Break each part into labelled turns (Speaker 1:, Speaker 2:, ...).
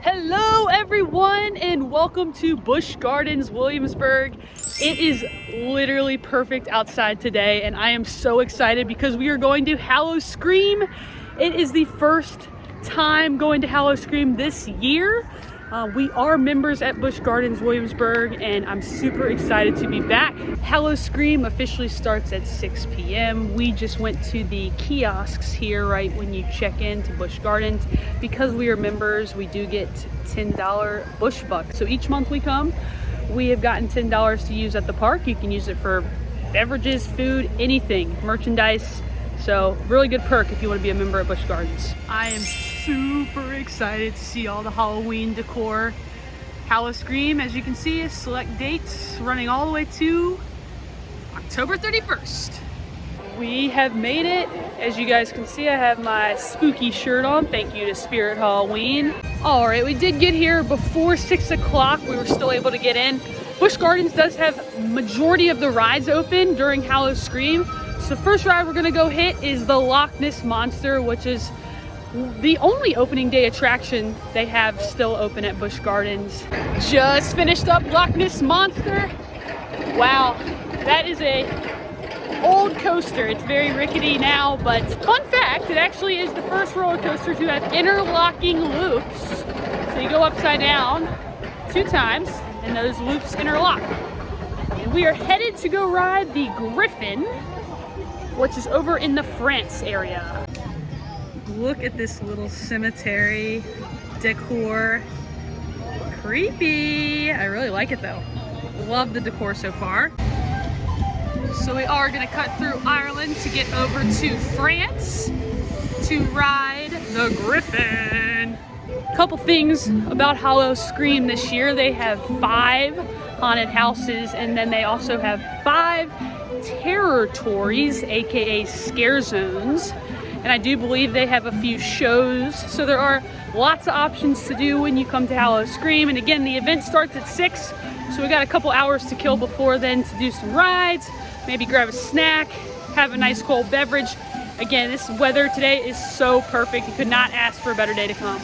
Speaker 1: Hello everyone and welcome to Busch Gardens Williamsburg. It is literally perfect outside today and I am so excited because we are going to Howl-O-Scream. It is the first time going to Howl-O-Scream this year. We are members at Busch Gardens Williamsburg and I'm super excited to be back. Howl-O-Scream officially starts at 6 p.m. We just went to the kiosks here right when you check in to Busch Gardens. Because we are members, we do get $10 Busch Bucks. So each month we come, we have gotten $10 to use at the park. You can use it for beverages, food, anything, merchandise. So really good perk if you want to be a member of Busch Gardens. I am super excited to see all the Halloween decor. Howl-O-Scream, as you can see, is select dates running all the way to October 31st. We have made it. As you guys can see, I have my spooky shirt on. Thank you to Spirit Halloween. All right, we did get here before 6 o'clock. We were still able to get in. Busch Gardens does have majority of the rides open during Howl-O-Scream. So the first ride we're gonna go hit is the Loch Ness Monster, which is the only opening day attraction they have still open at Busch Gardens. Just finished up Loch Ness Monster. Wow, that is a old coaster. It's very rickety now, but fun fact, it actually is the first roller coaster to have interlocking loops. So you go upside down 2 times and those loops interlock. And we are headed to go ride the Griffon, which is over in the France area. Look at this little cemetery decor. Creepy. I really like it though. Love the decor so far. So we are gonna cut through Ireland to get over to France to ride the Griffon. Couple things about Howl-O-Scream this year. They have 5 haunted houses and then they also have 5 territories, aka scare zones. And I do believe they have a few shows. So there are lots of options to do when you come to Howl-O-Scream. And again, the event starts at 6. So we got a couple hours to kill before then to do some rides, maybe grab a snack, have a nice cold beverage. Again, this weather today is so perfect. You could not ask for a better day to come.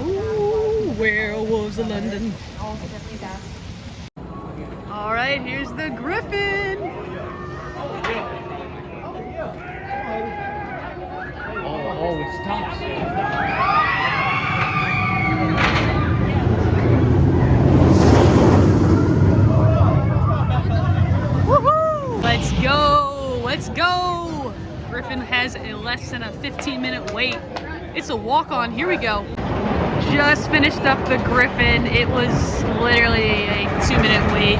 Speaker 1: Ooh, werewolves of London. All right, here's the Griffon.
Speaker 2: Oh, it stops.
Speaker 1: Woohoo! Let's go! Let's go! Griffon has a less than a 15-minute wait. It's a walk-on. Here we go. Just finished up the Griffon. It was literally a 2-minute wait.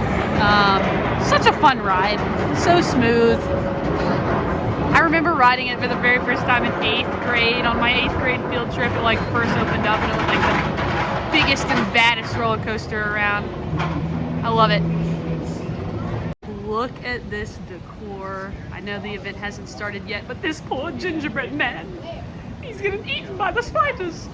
Speaker 1: Such a fun ride. So smooth. I remember riding it for the very first time in 8th grade on my 8th grade field trip. It like first opened up and it was like the biggest and baddest roller coaster around. I love it. Look at this decor. I know the event hasn't started yet, but this poor gingerbread man, he's getting eaten by the spiders.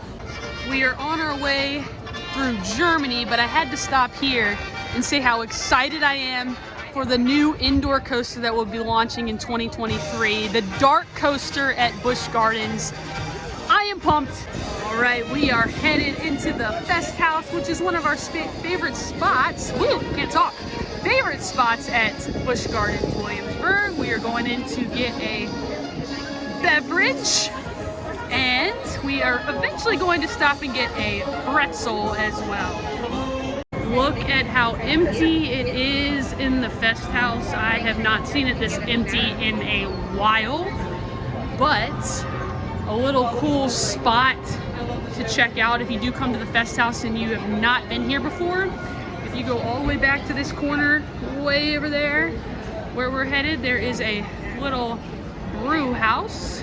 Speaker 1: We are on our way through Germany, but I had to stop here and say how excited I am for the new indoor coaster that will be launching in 2023, the Dark Coaster at Busch Gardens. I am pumped. All right, we are headed into the Festhaus, which is one of our favorite spots. Woo, can't talk. Favorite spots at Busch Gardens Williamsburg. We are going in to get a beverage, and we are eventually going to stop and get a pretzel as well. Look at how empty it is in the Festhaus. I have not seen it this empty in a while, but a little cool spot to check out if you do come to the Festhaus and you have not been here before. If you go all the way back to this corner, way over there, where we're headed, there is a little brew house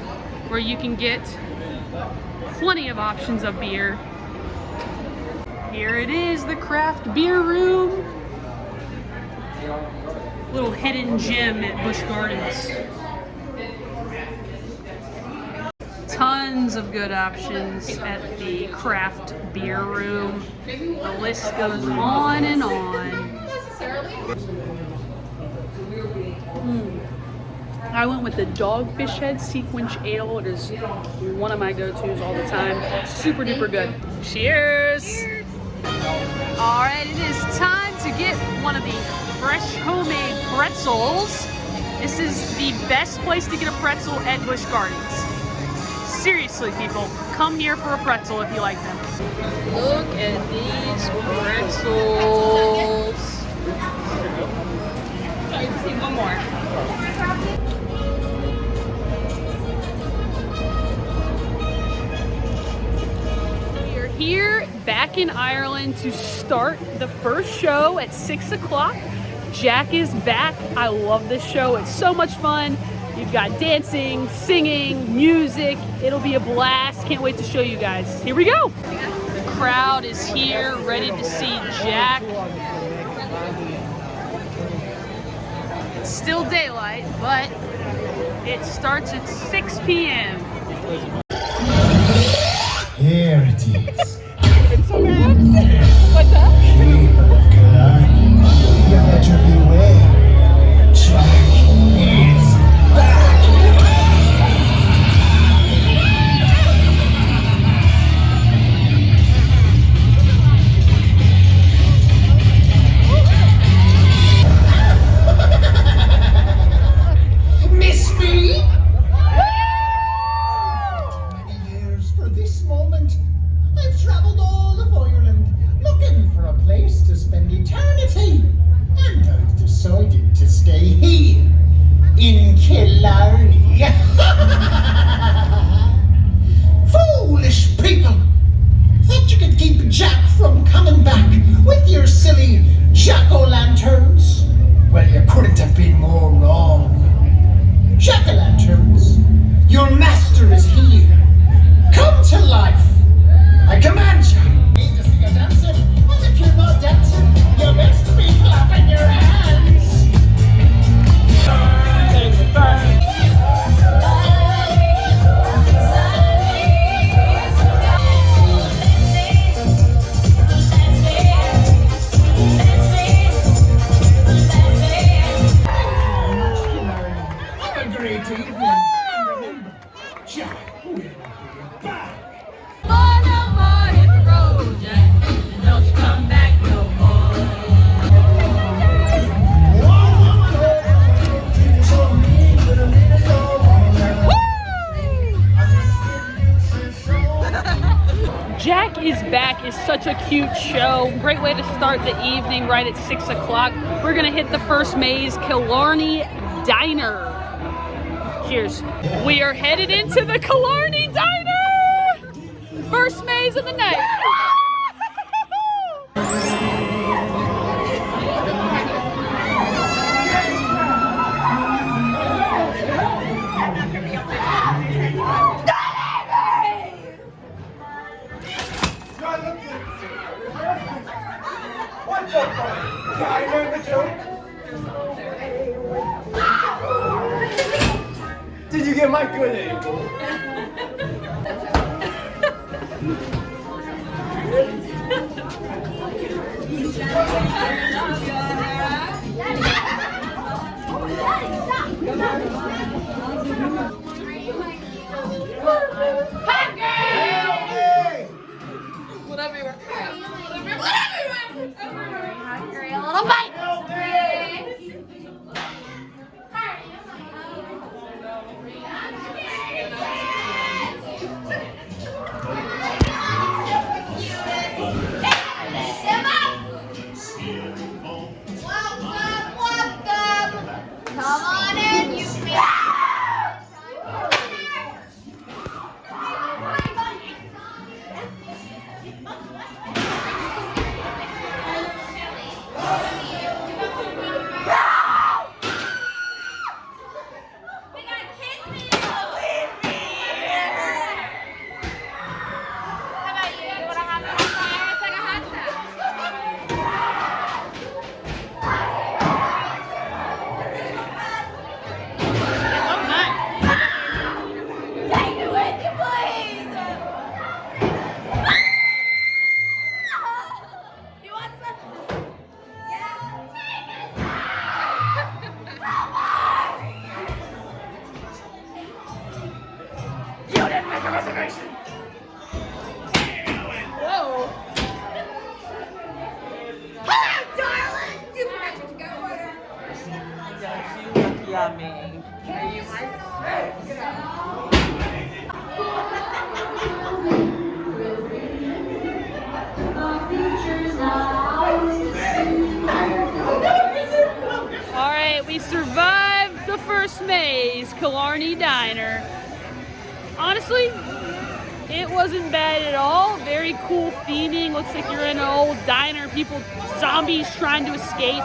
Speaker 1: where you can get plenty of options of beer. Here it is, the craft beer room. Little hidden gem at Busch Gardens. Tons of good options at the craft beer room. The list goes on and on. I went with the Dogfish Head Sequence Ale. It is one of my go-tos all the time. Super duper good. Cheers! All right, it is time to get one of the fresh homemade pretzels. This is the best place to get a pretzel at Busch Gardens. Seriously, people, come here for a pretzel if you like them. Look at these pretzels. I just need one more. We are here back in Ireland to start the first show at 6 o'clock. Jack is back. I love this show. It's so much fun. You've got dancing, singing, music. It'll be a blast. Can't wait to show you guys. Here we go. The crowd is here, ready to see Jack. It's still daylight, but it starts at 6 p.m.
Speaker 3: Here it is.
Speaker 1: What's up?
Speaker 3: People of Killarney, you better beware. Jack is back. Miss me? Many years for this moment. I've traveled all of Ireland looking for a place to spend eternity. And I've decided to stay here in Killarney. Foolish people! Thought you could keep Jack from coming back with your silly jack-o'-lanterns? Well, you couldn't have been more wrong. Jack-o'-lanterns, your master is here. Come to life. I command you. Need to see you dancing, and if you're not dancing, you best be clapping your hands. Have a great evening. And remember, Jack will be back.
Speaker 1: Jack is Back is such a cute show. Great way to start the evening right at 6 o'clock. We're gonna hit the first maze, Killarney Diner. Cheers. We are headed into the Killarney Diner! First maze of the night.
Speaker 3: What's up, buddy? I learned the joke. Did you get my good aim?
Speaker 4: Whatever you want. Hungry, a little bite. Whoa. Hello, darling. You forgot your to-go order.
Speaker 5: You lucky on me.
Speaker 4: Are you my friend?
Speaker 1: All right, we survived the first maze, Killarney Diner. Honestly, it wasn't bad at all. Very cool theming. Looks like you're in an old diner. People, zombies trying to escape.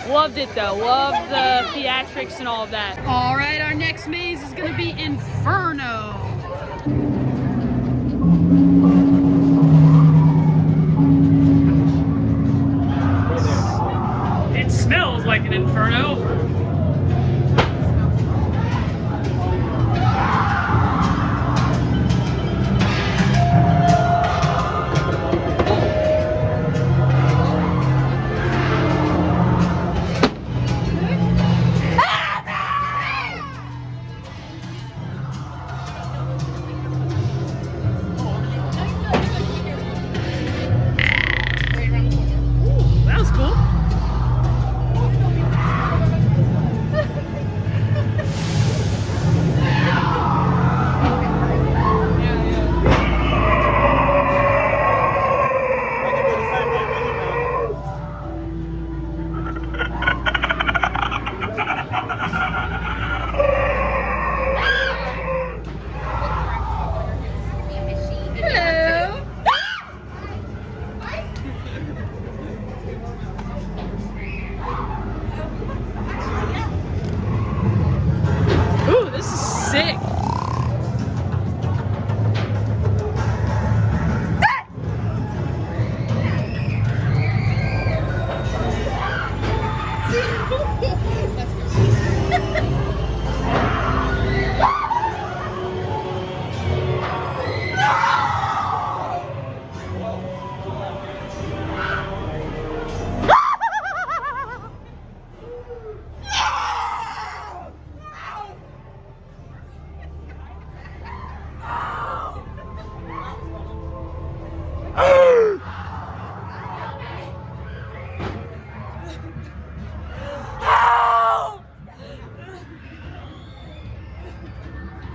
Speaker 1: Loved it though. Loved the theatrics and all of that. All right, our next maze is gonna be Inferno. It smells like an inferno. That was cool. Ooh, this is sick.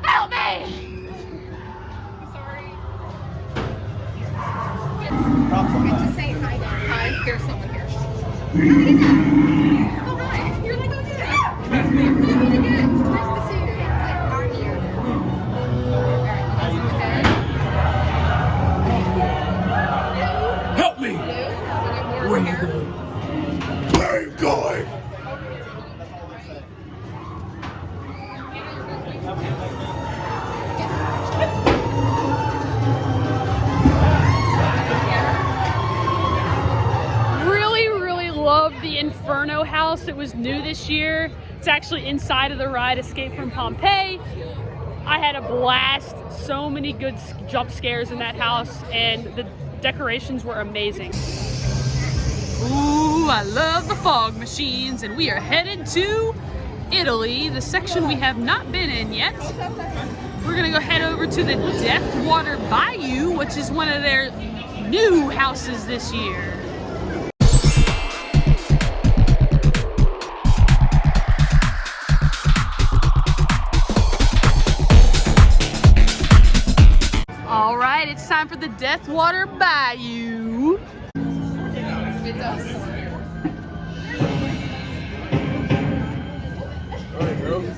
Speaker 1: Help me!
Speaker 4: Just say hi now. Hi, there's someone here. Oh, hi. You're like, oh, yeah. Nice to meet you. Nice to see you. It's like, how are you? Are you okay?
Speaker 2: Help me! Where are you going? Where are you going?
Speaker 1: Really love the Inferno house. It was new this year. It's actually inside of the ride Escape from Pompeii. I had a blast. So many good jump scares in that house, and the decorations were amazing. Ooh, I love the fog machines, and we are headed to Italy, the section we have not been in yet. We're gonna go head over to the Deathwater Bayou, which is one of their new houses this year. All right, it's time for the Deathwater Bayou.
Speaker 2: Alright, girls.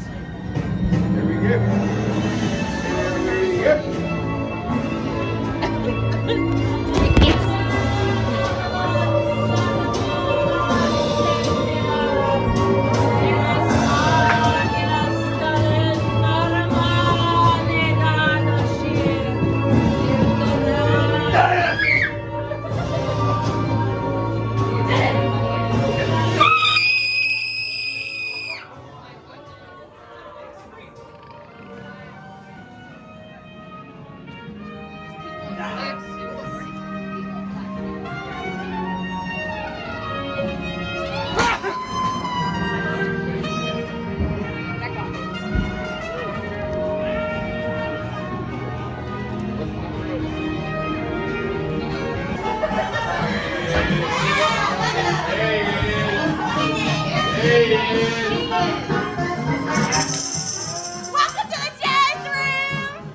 Speaker 2: Here we go. Here we go.
Speaker 4: Welcome to the jazz room!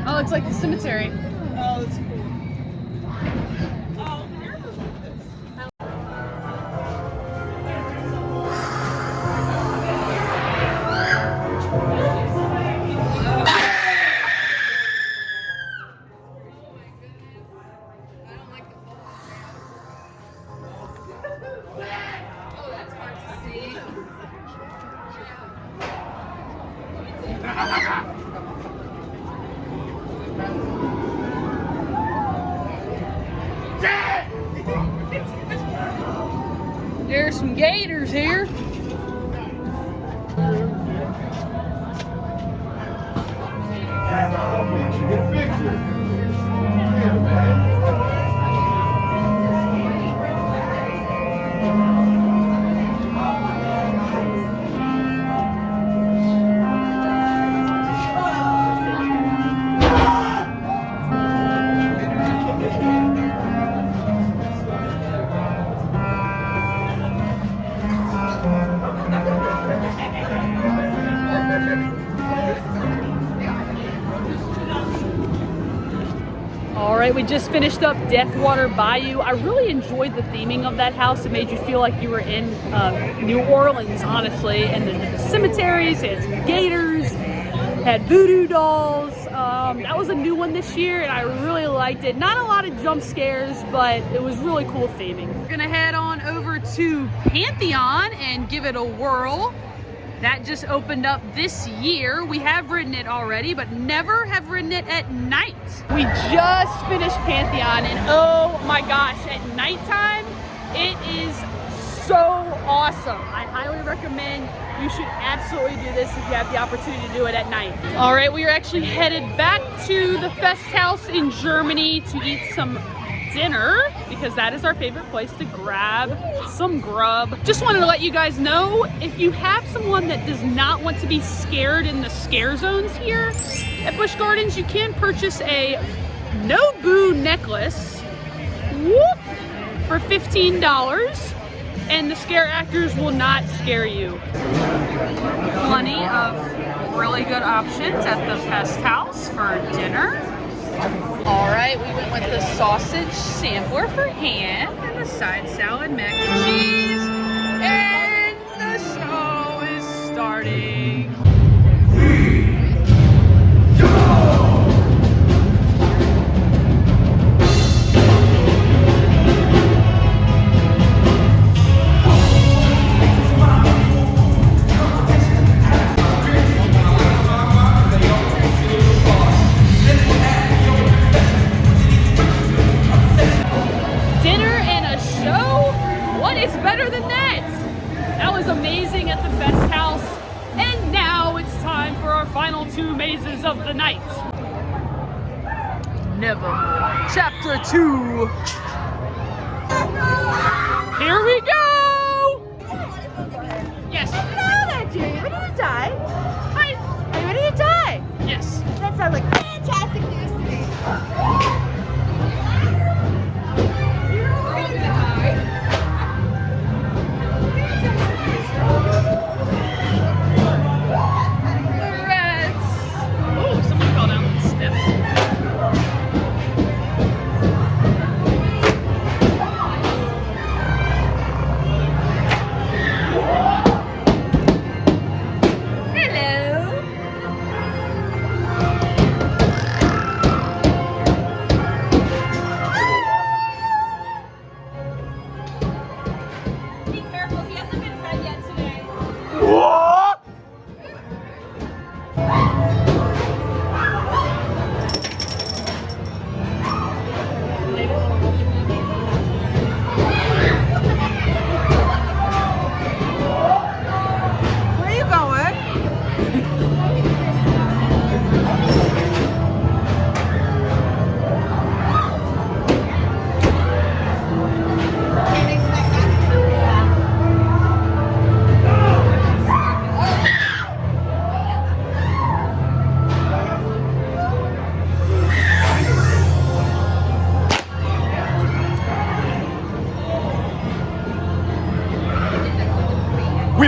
Speaker 1: Oh, it's like the cemetery.
Speaker 5: Oh, that's cool.
Speaker 1: There's some gators here.
Speaker 2: Get a picture. Yeah, man.
Speaker 1: All right, we just finished up Deathwater Bayou. I really enjoyed the theming of that house. It made you feel like you were in New Orleans, honestly. And the cemeteries, it had some gators, had voodoo dolls. That was a new one this year, and I really liked it. Not a lot of jump scares, but it was really cool theming. We're gonna head on over to Pantheon and give it a whirl. That just opened up this year. We have ridden it already, but never have ridden it at night. We just finished Pantheon, and oh my gosh, at nighttime, it is so awesome. I highly recommend you should absolutely do this if you have the opportunity to do it at night. All right, we are actually headed back to the Festhaus in Germany to eat some dinner, because that is our favorite place to grab some grub. Just wanted to let you guys know, if you have someone that does not want to be scared in the scare zones here at Busch Gardens, you can purchase a no-boo necklace, whoop, for $15, and the scare actors will not scare you. Plenty of really good options at the Festhaus for dinner. All right, we went with the sausage sampler for ham and the side salad, mac and cheese, and the show is starting. Better than that. That was amazing at the Festhaus. And now it's time for our final two mazes of the night. Nevermore Chapter 2. Here we go. Yes.
Speaker 4: Hello there, Julie. Ready to die? Hi. Are you ready to die?
Speaker 1: Yes.
Speaker 4: That sounds like fantastic news to me.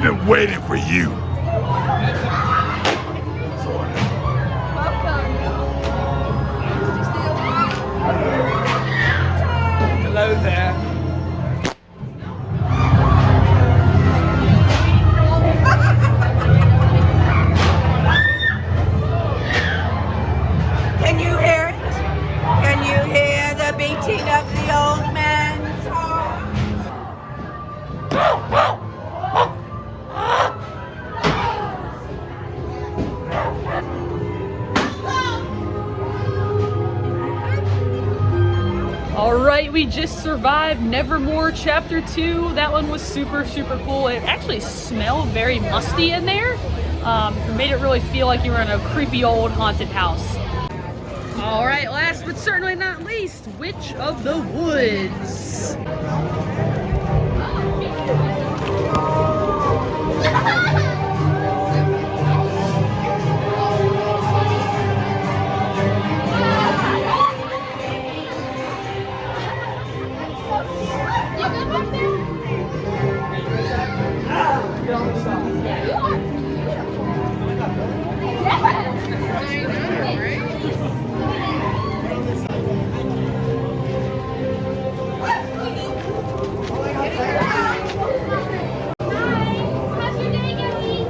Speaker 2: been waiting for you.
Speaker 5: Hello there.
Speaker 6: Can you hear it? Can you hear the beating of the old man's heart?
Speaker 1: All right, we just survived Nevermore Chapter 2. That one was super, super cool. It actually smelled very musty in there. Made it really feel like you were in a creepy old haunted house. All right, last but certainly not least, Witch of the Woods.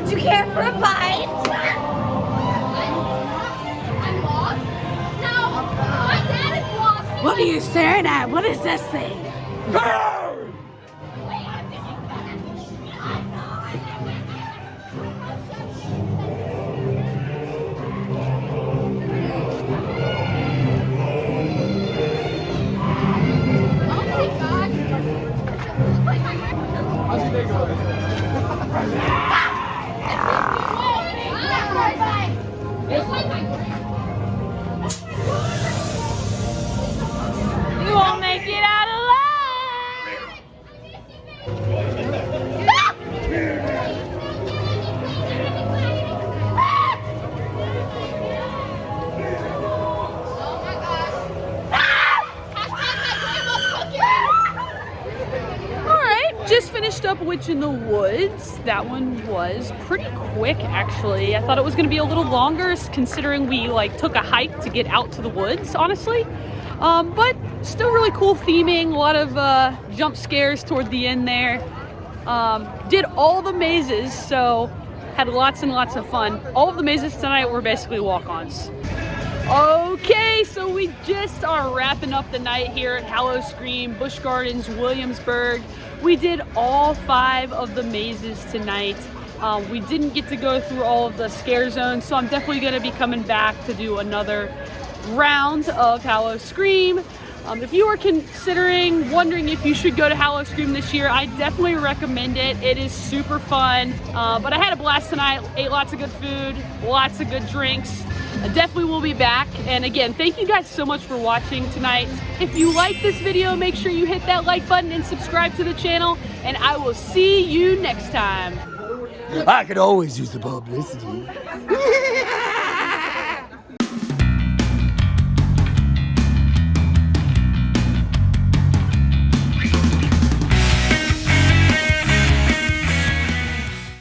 Speaker 4: Do you care for a bite? I'm lost? No, my dad is lost.
Speaker 6: What are you staring at? What is this thing?
Speaker 1: You won't make it out alive! Alright, just finished up Witch in the Woods. That one was pretty quick, actually. I thought it was going to be a little longer, considering we took a hike to get out to the woods, honestly. But still really cool theming, a lot of jump scares toward the end there. Did all the mazes, so had lots and lots of fun. All of the mazes tonight were basically walk-ons. Okay, so we just are wrapping up the night here at Howl-O-Scream, Busch Gardens Williamsburg. We did all 5 of the mazes tonight. We didn't get to go through all of the scare zones, so I'm definitely going to be coming back to do another round of Howl-O-Scream. If you are wondering if you should go to Howl-O-Scream this year, I definitely recommend it. It is super fun. But I had a blast tonight, ate lots of good food, lots of good drinks. I definitely will be back. And again, thank you guys so much for watching tonight. If you like this video, make sure you hit that like button and subscribe to the channel. And I will see you next time.
Speaker 2: I could always use the publicity.